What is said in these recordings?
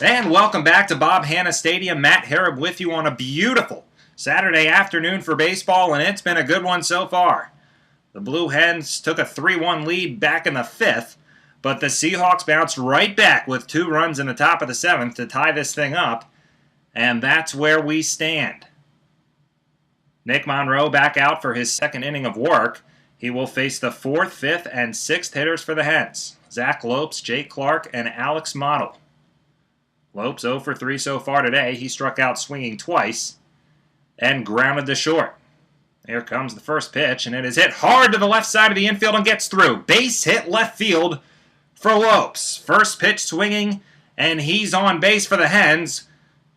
And welcome back to Bob Hanna Stadium. Matt Harab with you on a beautiful Saturday afternoon for baseball, and it's been a good one so far. The Blue Hens took a 3-1 lead back in the 5th, but the Seahawks bounced right back with 2 runs in the top of the 7th to tie this thing up, and that's where we stand. Nick Monroe back out for his second inning of work. He will face the 4th, 5th, and 6th hitters for the Hens: Zach Lopes, Jake Clark, and Alex Model. Lopes 0 for 3 so far today. He struck out swinging twice and grounded to short. Here comes the first pitch, and it is hit hard to the left side of the infield and gets through. Base hit left field for Lopes. First pitch swinging, and he's on base for the Hens.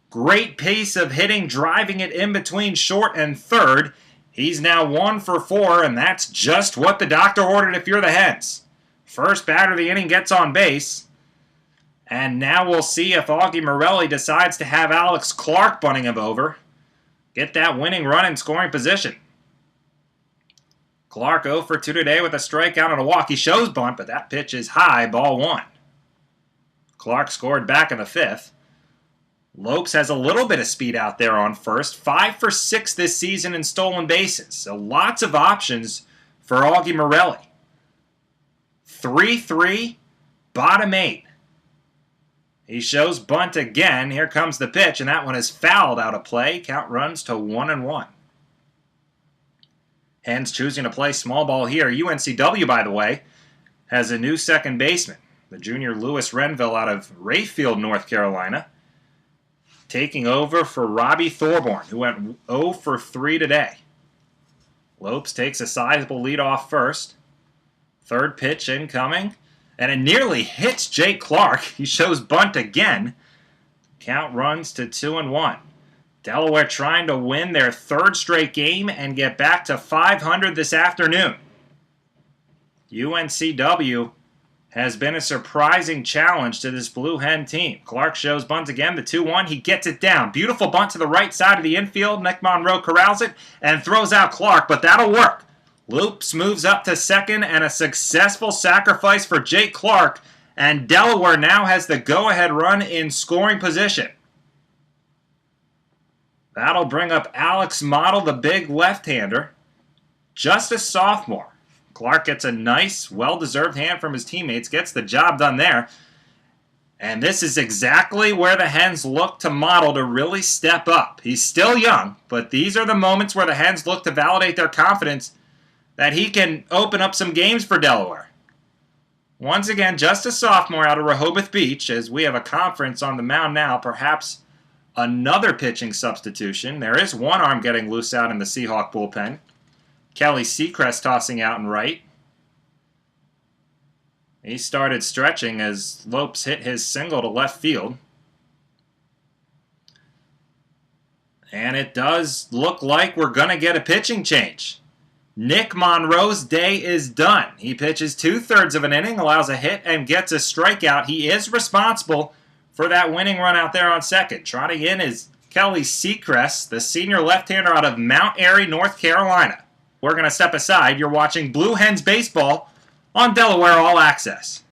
Great pace of hitting, driving it in between short and third. He's now 1 for 4, and that's just what the doctor ordered if you're the Hens. First batter of the inning gets on base. And now we'll see if Augie Morelli decides to have Alex Clark bunting him over. Get that winning run in scoring position. Clark 0 for 2 today with a strikeout and a walk. He shows bunt, but that pitch is high, ball 1. Clark scored back in the 5th. Lopes has a little bit of speed out there on first. 5 for 6 this season in stolen bases. So lots of options for Augie Morelli. 3-3, bottom 8. He shows bunt again. Here comes the pitch, and that one is fouled out of play. Count runs to 1-1. Hens choosing to play small ball here. UNCW, by the way, has a new second baseman. The junior Lewis Renville out of Rayfield, North Carolina, taking over for Robbie Thorborn, who went 0 for 3 today. Lopes takes a sizable lead off first. Third pitch incoming. And it nearly hits Jake Clark. He shows bunt again. Count runs to 2-1. Delaware trying to win their 3rd straight game and get back to 500 this afternoon. UNCW has been a surprising challenge to this Blue Hen team. Clark shows bunt again, the 2-1. He gets it down. Beautiful bunt to the right side of the infield. Nick Monroe corrals it and throws out Clark, but that'll work. Lopes moves up to second, and a successful sacrifice for Jake Clark, and Delaware now has the go-ahead run in scoring position. That'll bring up Alex Model, the big left-hander, just a sophomore. Clark gets a nice, well-deserved hand from his teammates, gets the job done there. And this is exactly where the Hens look to Model to really step up. He's still young, but these are the moments where the Hens look to validate their confidence that he can open up some games for Delaware. Once again, just a sophomore out of Rehoboth Beach, as we have a conference on the mound now, perhaps another pitching substitution. There is one arm getting loose out in the Seahawk bullpen. Kelly Seacrest tossing out and right. He started stretching as Lopes hit his single to left field. And it does look like we're going to get a pitching change. Nick Monroe's day is done. He pitches 2/3 of an inning, allows a hit, and gets a strikeout. He is responsible for that winning run out there on second. Trotting in is Kelly Seacrest, the senior left-hander out of Mount Airy, North Carolina. We're going to step aside. You're watching Blue Hens Baseball on Delaware All Access.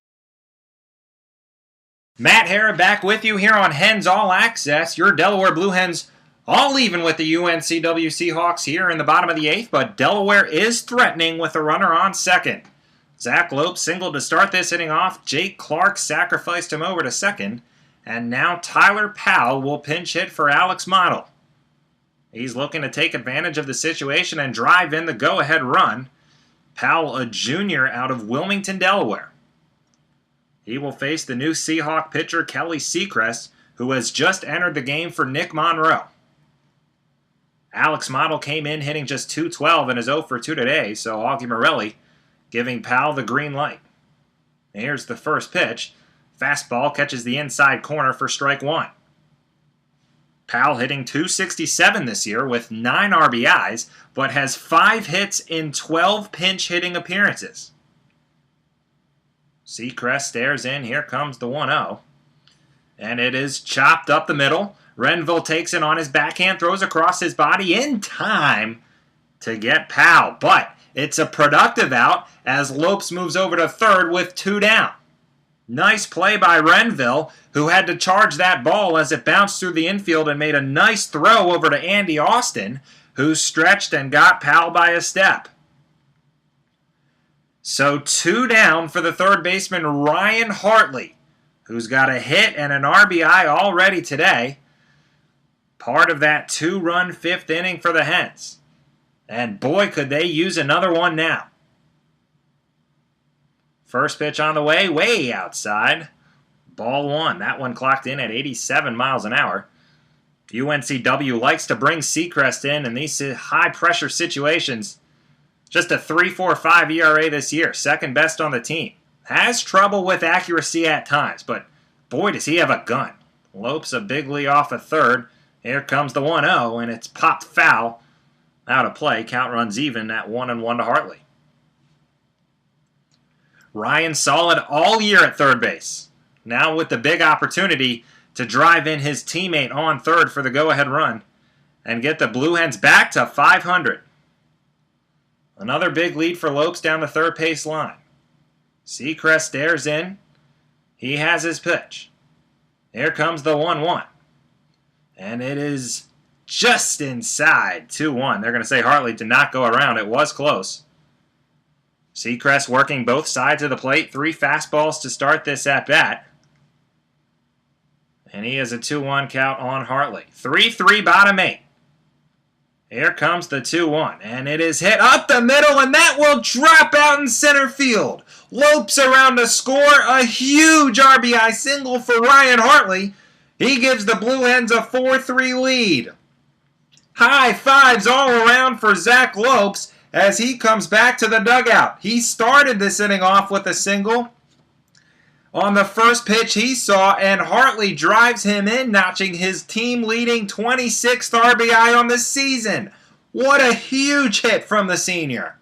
Matt Harab back with you here on Hens All Access. Your Delaware Blue Hens all even with the UNCW Seahawks here in the bottom of the 8th, but Delaware is threatening with a runner on second. Zach Lopes singled to start this inning off. Jake Clark sacrificed him over to second. And now Tyler Powell will pinch hit for Alex Model. He's looking to take advantage of the situation and drive in the go-ahead run. Powell, a junior out of Wilmington, Delaware. He will face the new Seahawk pitcher Kelly Seacrest, who has just entered the game for Nick Monroe. Alex Model came in hitting just .212 and is 0 for 2 today, so Augie Morelli giving Powell the green light. Here's the first pitch. Fastball catches the inside corner for strike 1. Powell hitting .267 this year with 9 RBIs, but has 5 hits in 12 pinch hitting appearances. Seacrest stares in. Here comes the 1-0. And it is chopped up the middle. Renville takes it on his backhand, throws across his body in time to get Powell. But it's a productive out as Lopes moves over to third with 2 down. Nice play by Renville, who had to charge that ball as it bounced through the infield and made a nice throw over to Andy Austin, who stretched and got Powell by a step. So 2 down for the third baseman Ryan Hartley, who's got a hit and an RBI already today. Part of that 2-run 5th inning for the Hens. And boy, could they use another one now. First pitch on the way outside. Ball 1. That one clocked in at 87 miles an hour. UNCW likes to bring Seacrest in these high-pressure situations. Just a 3.45 ERA this year, second best on the team. Has trouble with accuracy at times, but boy, does he have a gun. Lopes a big lead off a third. Here comes the 1-0, and it's popped foul. Out of play, count runs even at 1-1 to Hartley. Ryan solid all year at third base. Now with the big opportunity to drive in his teammate on third for the go-ahead run and get the Blue Hens back to 500. Another big lead for Lopes down the third base line. Seacrest stares in. He has his pitch. Here comes the 1-1. And it is just inside 2-1. They're going to say Hartley did not go around. It was close. Seacrest working both sides of the plate. 3 fastballs to start this at-bat. And he has a 2-1 count on Hartley. 3-3 bottom 8. Here comes the 2-1, and it is hit up the middle, and that will drop out in center field. Lopes around to score a huge RBI single for Ryan Hartley. He gives the Blue Hens a 4-3 lead. High fives all around for Zach Lopes as he comes back to the dugout. He started this inning off with a single on the first pitch he saw, and Hartley drives him in, notching his team-leading 26th RBI on the season. What a huge hit from the senior.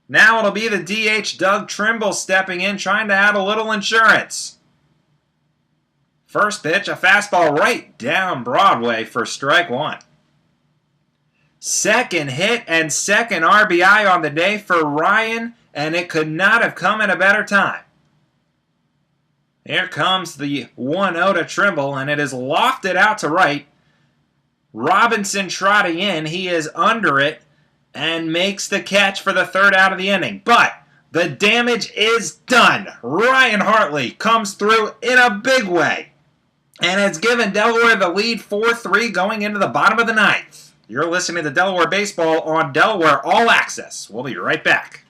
Now it'll be the DH Doug Trimble stepping in, trying to add a little insurance. First pitch, a fastball right down Broadway for strike 1. Second hit and second RBI on the day for Ryan, and it could not have come at a better time. Here comes the 1-0 to Trimble, and it is lofted out to right. Robinson trotting in. He is under it and makes the catch for the third out of the inning. But the damage is done. Ryan Hartley comes through in a big way and has given Delaware the lead 4-3 going into the bottom of the ninth. You're listening to Delaware Baseball on Delaware All Access. We'll be right back.